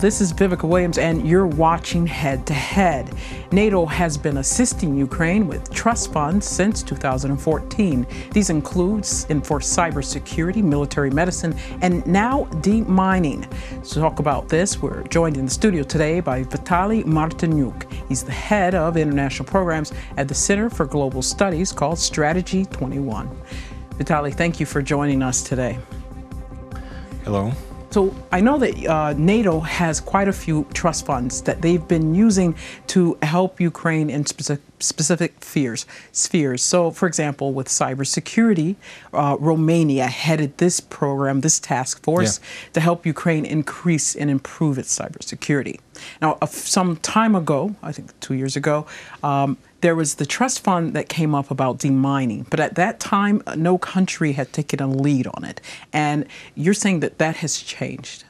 this is Vivica Williams, and you're watching Head to Head. NATO has been assisting Ukraine with trust funds since 2014. These include for cybersecurity, military medicine, and now demining. To talk about this, we're joined in the studio today by Vitaly Martinyuk. He's the head of international programs at the Center for Global Studies called Strategy 21. Vitaly, thank you for joining us today. Hello. So I know that NATO has quite a few trust funds that they've been using to help Ukraine in specific spheres. So, for example, with cybersecurity, Romania headed this program, this task force, to help Ukraine increase and improve its cybersecurity. Now, some time ago, I think 2 years ago, there was the trust fund that came up about demining, but at that time, no country had taken a lead on it. And you're saying that that has changed.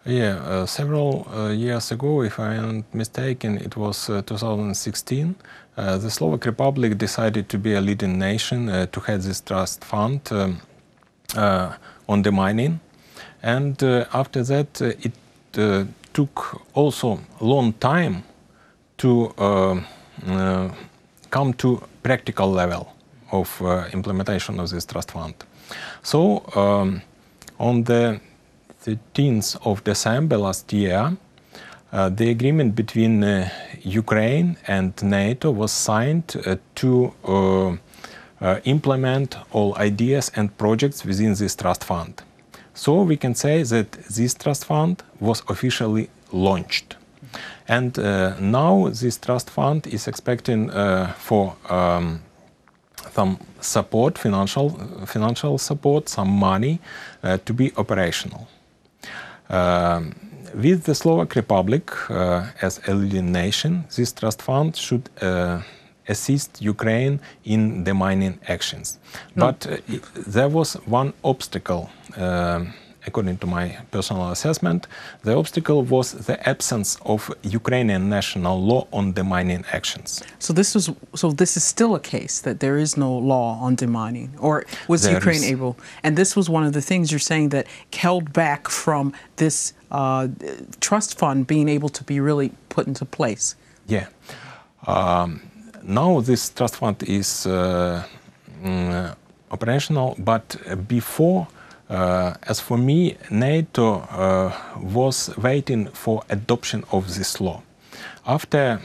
Yeah, several years ago, if I am not mistaken, it was 2016, the Slovak Republic decided to be a leading nation to head this trust fund on demining. And after that, it took also a long time to come to practical level of implementation of this trust fund. So on the 13th of December last year, the agreement between Ukraine and NATO was signed to implement all ideas and projects within this trust fund. So we can say that this trust fund was officially launched. And now this trust fund is expecting for some support, financial support, some money to be operational. With the Slovak Republic as a leading nation, this trust fund should assist Ukraine in demining actions. But there was one obstacle. According to my personal assessment, the obstacle was the absence of Ukrainian national law on demining actions. So this is still a case that there is no law on demining, or was Ukraine able? And this was one of the things you're saying that held back from this trust fund being able to be really put into place. Yeah. Now this trust fund is operational, but before. As for me, NATO was waiting for adoption of this law. After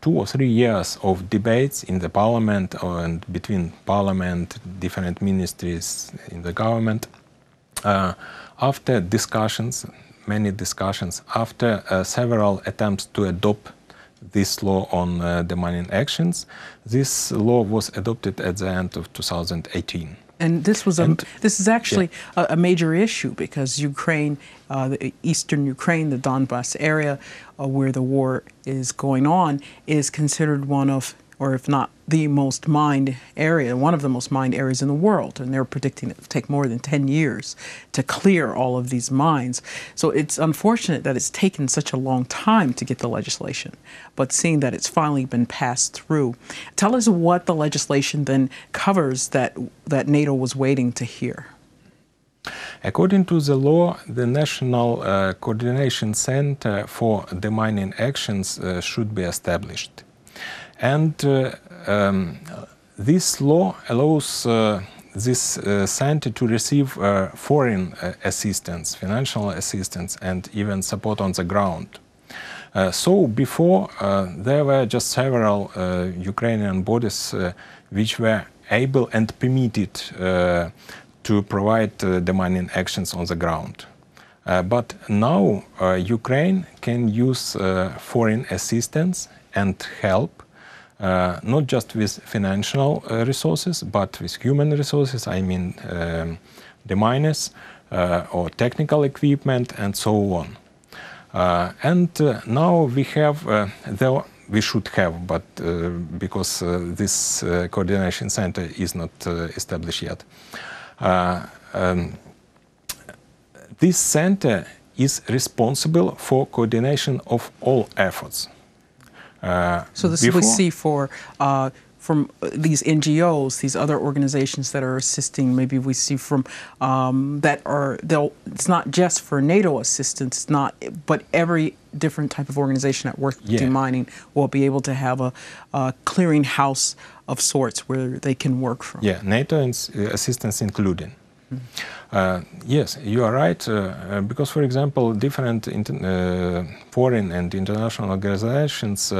2 or 3 years of debates in the parliament and between parliament, different ministries in the government, after discussions, many discussions, after several attempts to adopt this law on demining actions, this law was adopted at the end of 2018. And this was this is actually a major issue because Ukraine, the eastern Ukraine, the Donbas area, where the war is going on, is considered one of, or if not the most mined area, one of the most mined areas in the world. And they're predicting it will take more than 10 years to clear all of these mines. So it's unfortunate that it's taken such a long time to get the legislation. But seeing that it's finally been passed through, tell us what the legislation then covers that NATO was waiting to hear. According to the law, the National Coordination Center for Demining Actions should be established. And this law allows this center to receive foreign assistance, financial assistance, and even support on the ground. So before, there were just several Ukrainian bodies which were able and permitted to provide demining actions on the ground. But now Ukraine can use foreign assistance and help, not just with financial resources, but with human resources, I mean deminers or technical equipment and so on. And now we have, we should have, but because this coordination center is not established yet. This center is responsible for coordination of all efforts. So this we see for from these NGOs, these other organizations that are assisting. Maybe we see from it's not just for NATO assistance, but every different type of organization that works with demining will be able to have a clearinghouse of sorts where they can work from. Yeah, NATO assistance including. Yes, you are right, because, for example, different foreign and international organizations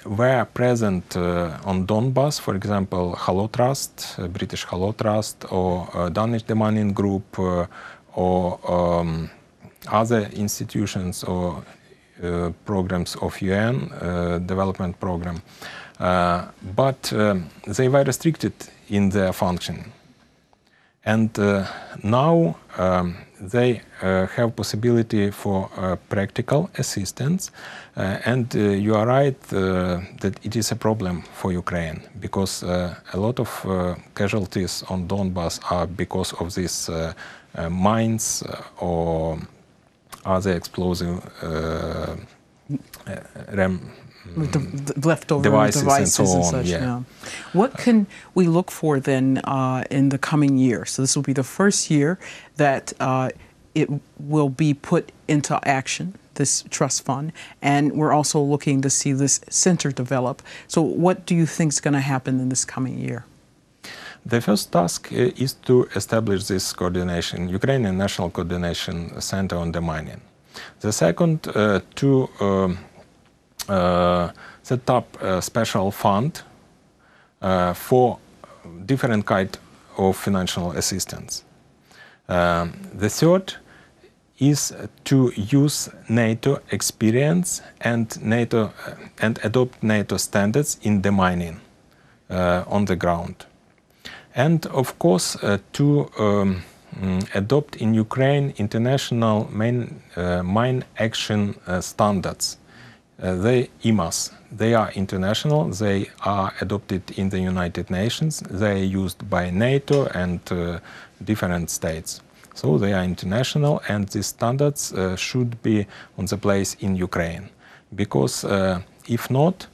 were present on Donbas, for example, Hello Trust, British Hello Trust, or Danish Demining Group, or other institutions or programs of UN development program. But they were restricted in their functioning. And now they have possibility for practical assistance, and you are right that it is a problem for Ukraine, because a lot of casualties on Donbas are because of these mines or other explosive leftover devices and so on. And such, yeah. What can we look for then in the coming year? So this will be the first year that it will be put into action, this trust fund, and we're also looking to see this center develop. So what do you think is going to happen in this coming year? The first task is to establish this coordination, Ukrainian National Coordination Center on Demining. The second, to set up a special fund for different kind of financial assistance. The third is to use NATO experience and adopt NATO standards in demining on the ground. And of course to adopt in Ukraine international mine action standards. They IMAS. They are international. They are adopted in the United Nations. They are used by NATO and different states. So they are international, and these standards should be on the place in Ukraine. Because if not,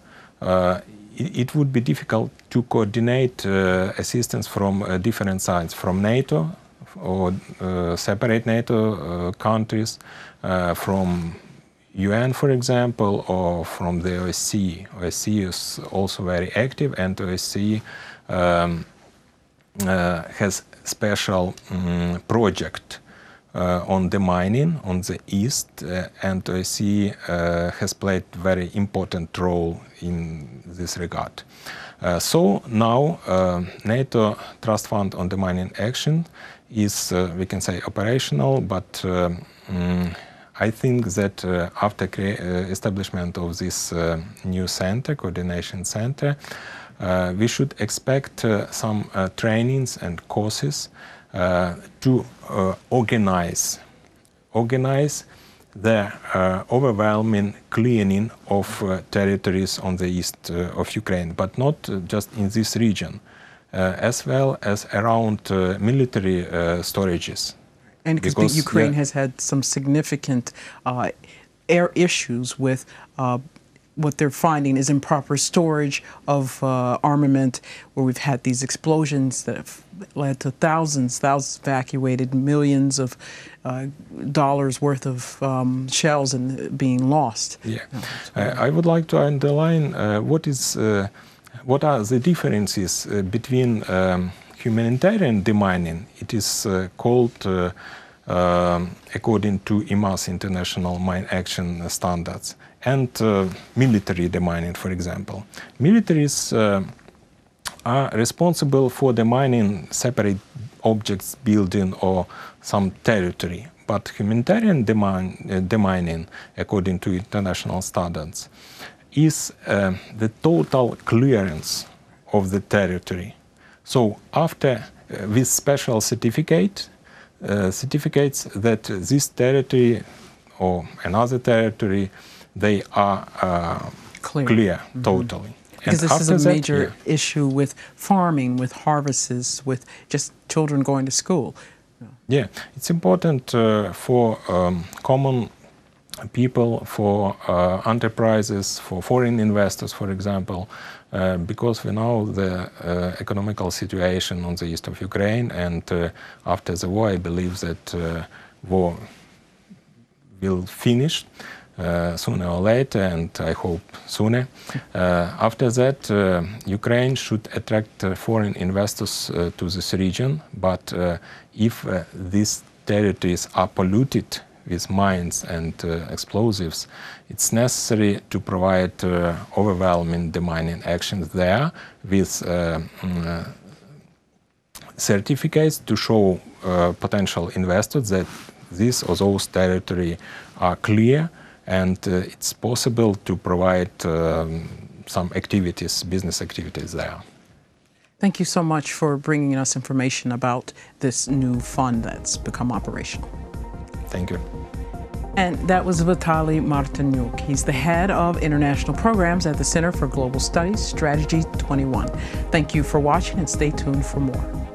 it would be difficult to coordinate assistance from different sides, from NATO or separate NATO countries, from UN, for example, or from the OSCE. OSCE is also very active, and OSCE has special project on demining on the east, and OSCE has played very important role in this regard. So now NATO Trust Fund on Demining Action is, we can say, operational, but I think that after establishment of this new center, coordination center, we should expect some trainings and courses to organize the overwhelming cleaning of territories on the east of Ukraine, but not just in this region, as well as around military storages. And because Ukraine has had some significant air issues with what they're finding is improper storage of armament, where we've had these explosions that have led to thousands evacuated, millions of dollars worth of shells and being lost. Yeah, I would like to underline what are the differences between humanitarian demining. It is called, according to IMAS, International Mine Action Standards, and military demining, for example. Militaries are responsible for demining separate objects, building, or some territory. But humanitarian demining, according to international standards, is the total clearance of the territory. So after with special certificates that this territory or another territory, they are clear totally. Because this is a major issue with farming, with harvests, with just children going to school. Yeah, it's important for common people, for enterprises, for foreign investors, for example, because we know the economical situation on the east of Ukraine, and after the war, I believe that war will finish sooner or later, and I hope sooner. After that, Ukraine should attract foreign investors to this region, but if these territories are polluted with mines and explosives, it's necessary to provide overwhelming demining actions there with certificates to show potential investors that this or those territories are clear, and it's possible to provide some activities, business activities there. Thank you so much for bringing us information about this new fund that's become operational. Thank you. And that was Vitaly Martinyuk. He's the head of international programs at the Center for Global Studies, Strategy 21. Thank you for watching, and stay tuned for more.